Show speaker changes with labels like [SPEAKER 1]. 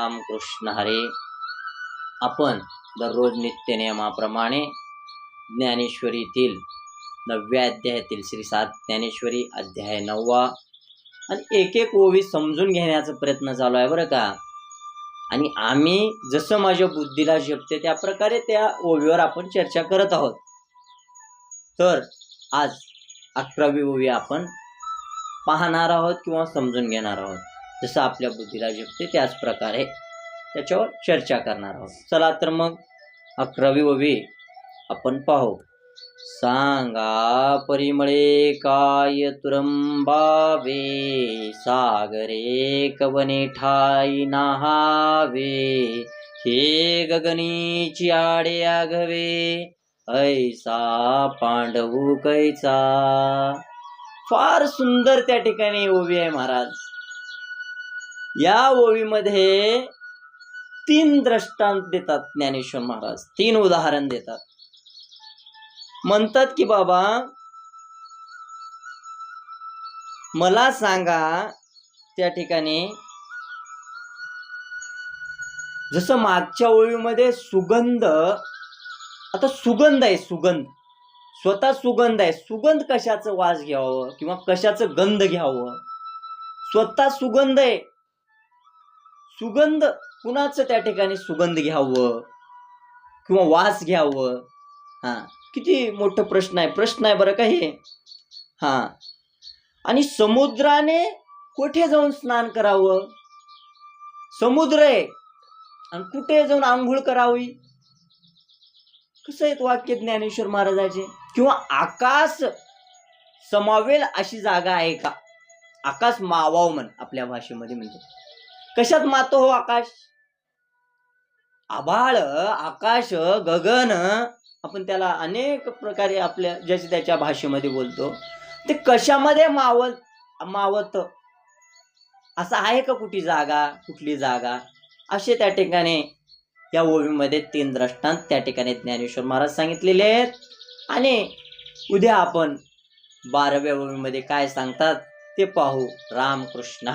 [SPEAKER 1] रामकृष्ण हरे. आपण दररोज नित्य नियमाप्रमाणे ज्ञानेश्वरीतील 9व्या अध्यायातील श्री 7 ज्ञानेश्वरी अध्याय 9 आणि एक एक ओवी समजून घेण्याचा प्रयत्न चालू आहे बरं का. आणि आम्ही जसं माझ्या बुद्धीला झेपते त्या प्रकारे त्या ओवीवर आपण चर्चा करत आहोत. तर आज 11वी ओवी आपण पाहणार आहोत किंवा समजून घेणार आहोत. जसं आपल्या बुद्धीला झेपते त्याच प्रकारे त्याच्यावर चर्चा करणार आहोत. चला तर मग 11वी ओवी आपण पाहू. सांगा परिमळे काय तुरंबावे, सागरे कवने ठाई नाहावे, हे गगनीची आडे आघवे, ऐसा पांडवू कैचा. फार सुंदर त्या ठिकाणी ओवी आहे महाराज. या ओवीमध्ये 3 दृष्टांत देतात ज्ञानेश्वर महाराज. 3 उदाहरण देतात. म्हणतात की बाबा मला सांगा त्या ठिकाणी जसं मागच्या ओळीमध्ये सुगंध, आता सुगंध आहे, सुगंध स्वतः सुगंध आहे. सुगंध कशाचं वास घ्यावं किंवा कशाचं गंध घ्यावं, स्वतः सुगंध आहे. सुगंध कुणाचं त्या ठिकाणी सुगंध घ्यावं किंवा वास घ्यावं, किती मोठं प्रश्न आहे बरं का हे. आणि समुद्राने कुठे जाऊन स्नान करावं, समुद्र आहे आणि कुठे जाऊन आंघोळ करावी, कसं आहे वाक्य ज्ञानेश्वर महाराजाचे. किंवा आकाश समावेल अशी जागा आहे का, आकाश मावाव म्हण आपल्या भाषेमध्ये म्हणतो. कशात मातो हो आकाश, आभाळ, आकाश, गगन, आपण त्याला अनेक प्रकारे आपल्या ज्याच्या त्याच्या भाषेमध्ये बोलतो. ते कशामध्ये मावत असं आहे का कुठली जागा, असे त्या ठिकाणी या ओवीमध्ये 3 दृष्टांत त्या ठिकाणी ज्ञानेश्वर महाराज सांगितलेले आहेत. आणि उद्या आपण 12व्या ओवीमध्ये काय सांगतात ते पाहू. रामकृष्ण.